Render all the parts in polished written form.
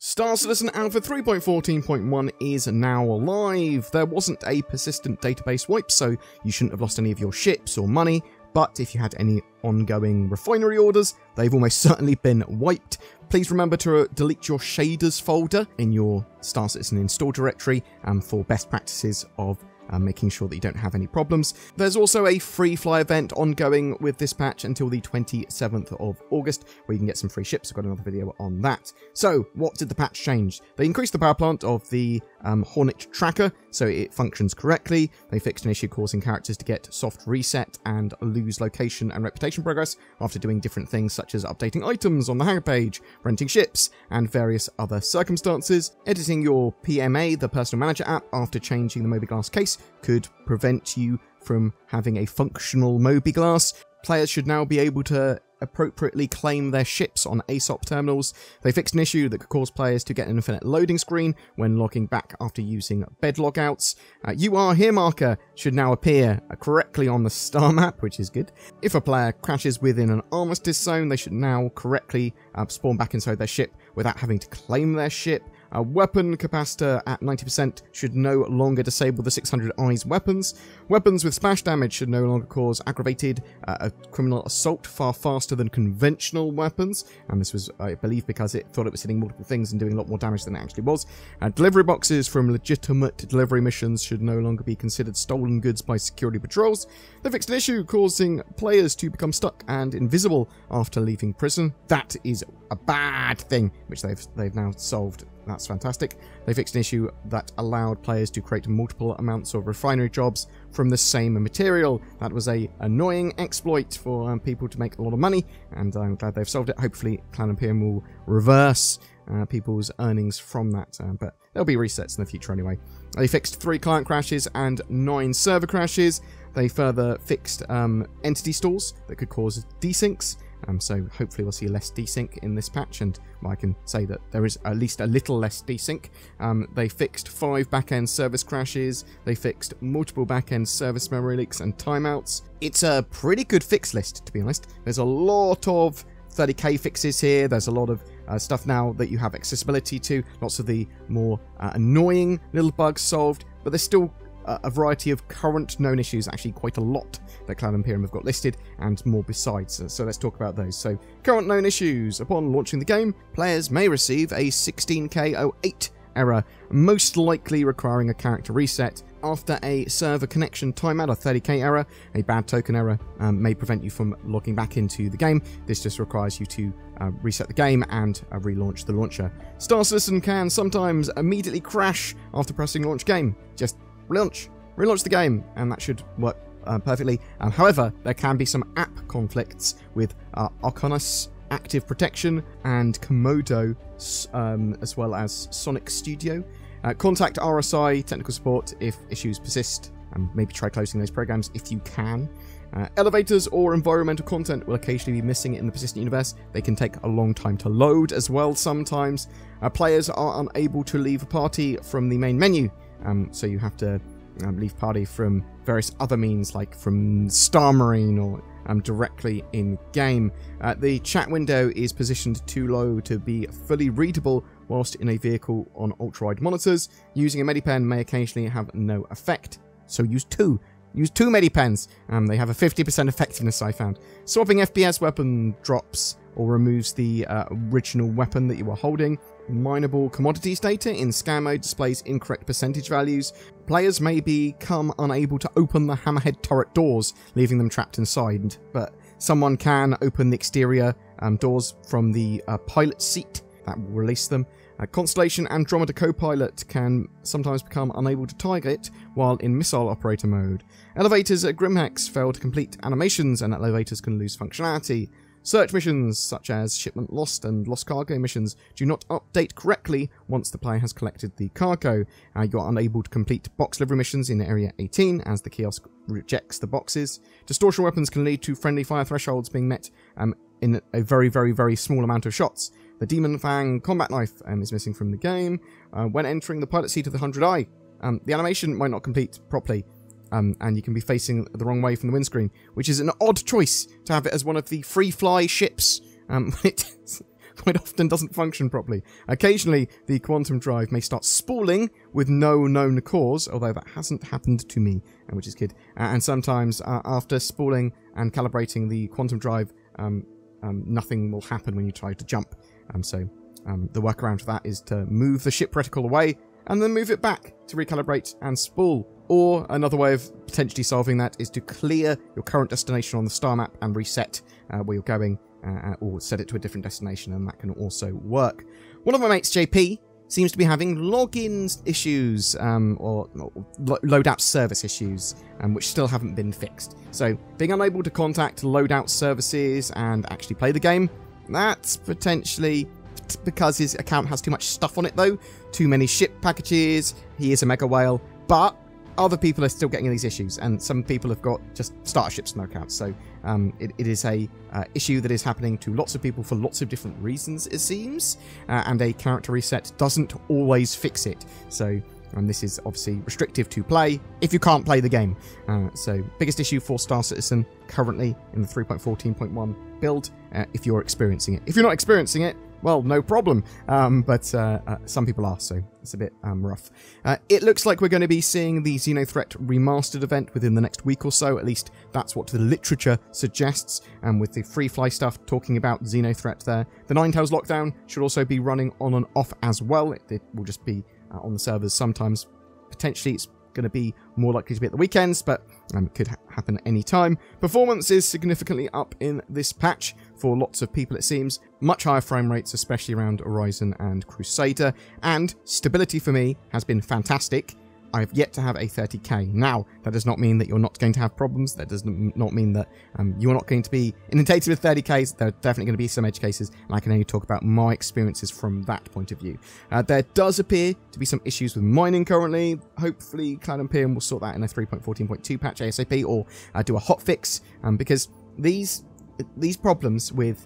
Star Citizen Alpha 3.14.1 is now live. There wasn't a persistent database wipe, so you shouldn't have lost any of your ships or money, but if you had any ongoing refinery orders, they've almost certainly been wiped. Please remember to delete your shaders folder in your Star Citizen install directory for best practices of making sure that you don't have any problems. There's also a free fly event ongoing with this patch until the 27th of August, where you can get some free ships. I've got another video on that. So, what did the patch change? They increased the power plant of the Hornet tracker, so it functions correctly. They fixed an issue causing characters to get soft reset and lose location and reputation progress after doing different things such as updating items on the hangar page, renting ships, and various other circumstances. Editing your PMA, the personal manager app, after changing the mobiGlas case could prevent you from having a functional mobiGlas. Players should now be able to appropriately claim their ships on ASOP terminals. They fixed an issue that could cause players to get an infinite loading screen when logging back after using bed logouts. You are here marker should now appear correctly on the star map, which is good. If a player crashes within an armistice zone, they should now correctly spawn back inside their ship without having to claim their ship. A weapon capacitor at 90% should no longer disable the 600 eyes weapons. Weapons with splash damage should no longer cause aggravated criminal assault far faster than conventional weapons. And this was, I believe, because it thought it was hitting multiple things and doing a lot more damage than it actually was. Delivery boxes from legitimate delivery missions should no longer be considered stolen goods by security patrols. They fixed an issue causing players to become stuck and invisible after leaving prison. That is a bad thing, which they've now solved. That's fantastic. They fixed an issue that allowed players to create multiple amounts of refinery jobs from the same material. That was an annoying exploit for people to make a lot of money, and I'm glad they've solved it. Hopefully, Cloud Imperium will reverse people's earnings from that, but there'll be resets in the future anyway. They fixed 3 client crashes and 9 server crashes. They further fixed entity stalls that could cause desyncs. So hopefully we'll see less desync in this patch, and well, I can say that there is at least a little less desync. They fixed 5 back-end service crashes. They fixed multiple back-end service memory leaks and timeouts. It's a pretty good fix list, to be honest. There's a lot of 30k fixes here. There's a lot of stuff now that you have accessibility to. Lots of the more annoying little bugs solved, but there's still a variety of current known issues, actually quite a lot, that Cloud Imperium have got listed, and more besides. So let's talk about those. So, current known issues. Upon launching the game, players may receive a 16K08 error, most likely requiring a character reset. After a server connection timeout, a 30k error, a bad token error may prevent you from logging back into the game. This just requires you to reset the game and relaunch the launcher. Star Citizen can sometimes immediately crash after pressing launch game. Just relaunch the game, and that should work perfectly. However, there can be some app conflicts with Arcanus Active Protection and Komodo, as well as Sonic Studio. Contact RSI technical support if issues persist, and maybe try closing those programs if you can. Elevators or environmental content will occasionally be missing in the persistent universe. They can take a long time to load as well sometimes. Players are unable to leave a party from the main menu. So you have to leave party from various other means, like from Star Marine or directly in-game. The chat window is positioned too low to be fully readable whilst in a vehicle on ultra-wide monitors. Using a Medipen may occasionally have no effect, so use 2. Use 2 Medipens. They have a 50% effectiveness, I found. Swapping FPS weapon drops or removes the original weapon that you are holding. Mineable commodities data in scan mode displays incorrect percentage values. Players may become unable to open the hammerhead turret doors, leaving them trapped inside, but someone can open the exterior doors from the pilot seat. That will release them. Constellation Andromeda Copilot can sometimes become unable to target while in missile operator mode. Elevators at Grimhex fail to complete animations, and elevators can lose functionality. Search missions, such as Shipment Lost and Lost Cargo missions, do not update correctly once the player has collected the cargo. You are unable to complete box delivery missions in Area 18, as the kiosk rejects the boxes. Distortion weapons can lead to friendly fire thresholds being met in a very, very, very small amount of shots. The Demon Fang combat knife is missing from the game. When entering the pilot seat of the 100i, the animation might not complete properly. And you can be facing the wrong way from the windscreen, which is an odd choice to have it as one of the free fly ships. It quite often doesn't function properly. Occasionally, the quantum drive may start spooling with no known cause, although that hasn't happened to me, which is good. And sometimes, after spooling and calibrating the quantum drive, nothing will happen when you try to jump. So the workaround for that is to move the ship reticle away and then move it back to recalibrate and spool. Or another way of potentially solving that is to clear your current destination on the star map and reset where you're going, or set it to a different destination, and that can also work. One of my mates, JP, seems to be having login issues, or loadout service issues, which still haven't been fixed. So being unable to contact loadout services and actually play the game, that's potentially because his account has too much stuff on it though, too many ship packages, he is a mega whale, but other people are still getting these issues, and some people have got just starter ships in their accounts. So it is a issue that is happening to lots of people for lots of different reasons, it seems, and a character reset doesn't always fix it. So this is obviously restrictive to play if you can't play the game. So biggest issue for Star Citizen currently in the 3.14.1 build, if you're experiencing it. If you're not experiencing it, well, no problem, but some people are, so it's a bit rough. It looks like we're going to be seeing the Xenothreat Remastered event within the next week or so, at least that's what the literature suggests, and with the free fly stuff talking about Xenothreat there. The Ninetales lockdown should also be running on and off as well. It will just be on the servers sometimes. Potentially it's going to be more likely to be at the weekends, but it could happen any time. Performance is significantly up in this patch for lots of people, it seems. Much higher frame rates, especially around Horizon and Crusader, and stability for me has been fantastic. I've yet to have a 30k. Now, that does not mean that you're not going to have problems. That does not mean that you're not going to be inundated with 30ks. There are definitely going to be some edge cases, and I can only talk about my experiences from that point of view. There does appear to be some issues with mining currently. Hopefully, Cloud Imperium will sort that in a 3.14.2 patch ASAP, or do a hotfix, because these problems with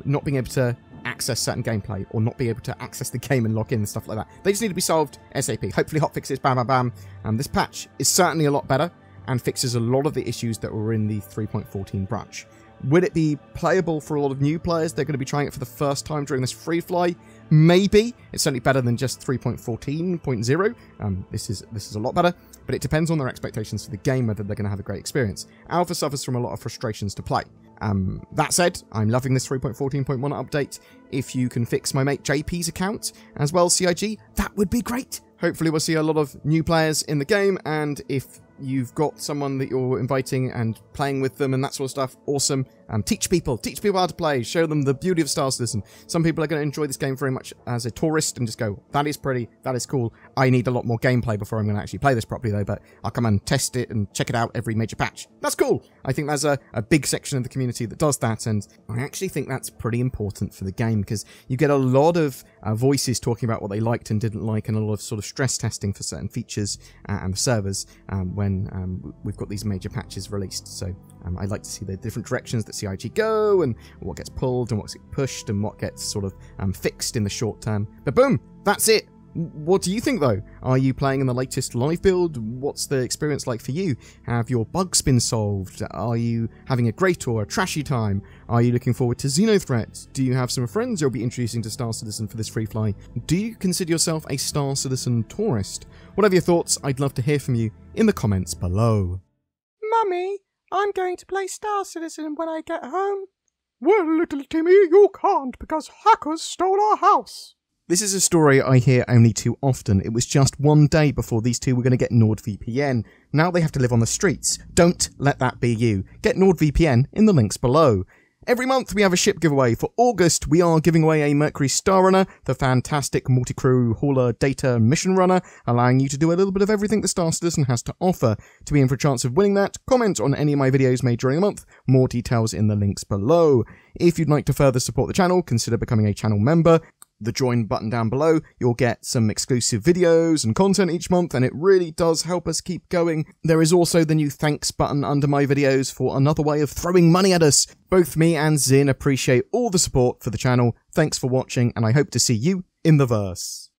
not being able to access certain gameplay or not be able to access the game and log in and stuff like that, they just need to be solved ASAP. Hopefully hotfixes, bam bam bam. This patch is certainly a lot better and fixes a lot of the issues that were in the 3.14 branch. Will it be playable for a lot of new players? They're going to be trying it for the first time during this free fly. Maybe. It's certainly better than just 3.14.0. This is a lot better, but it depends on their expectations for the game, whether they're going to have a great experience. Alpha suffers from a lot of frustrations to play. That said, I'm loving this 3.14.1 update. If you can fix my mate JP's account as well, CIG, that would be great. Hopefully we'll see a lot of new players in the game, and if you've got someone that you're inviting and playing with them and that sort of stuff, awesome. Teach people how to play, show them the beauty of Star Citizen. Some people are going to enjoy this game very much as a tourist and just go, that is pretty, that is cool. I need a lot more gameplay before I'm going to actually play this properly though, but I'll come and test it and check it out every major patch. That's cool. I think there's a big section of the community that does that, and I actually think that's pretty important for the game, because you get a lot of voices talking about what they liked and didn't like, and a lot of sort of stress testing for certain features and the servers when we've got these major patches released. So I'd like to see the different directions that CIG go, and what gets pulled and what's pushed and what gets sort of fixed in the short term. But boom, that's it. What do you think though? Are you playing in the latest live build? What's the experience like for you? Have your bugs been solved? Are you having a great or a trashy time? Are you looking forward to Xenothreat? Do you have some friends you'll be introducing to Star Citizen for this free fly? Do you consider yourself a Star Citizen tourist? Whatever your thoughts, I'd love to hear from you in the comments below. Mummy, I'm going to play Star Citizen when I get home. Well, little Timmy, you can't because hackers stole our house. This is a story I hear only too often. It was just one day before these two were going to get NordVPN. Now they have to live on the streets. Don't let that be you. Get NordVPN in the links below. Every month we have a ship giveaway. For August, we are giving away a Mercury Star Runner, the fantastic multi-crew hauler data mission runner, allowing you to do a little bit of everything the Star Citizen has to offer. To be in for a chance of winning that, comment on any of my videos made during the month. More details in the links below. If you'd like to further support the channel, consider becoming a channel member. The join button down below, you'll get some exclusive videos and content each month, and it really does help us keep going. There is also the new thanks button under my videos for another way of throwing money at us. Both me and Zin appreciate all the support for the channel. Thanks for watching, and I hope to see you in the verse.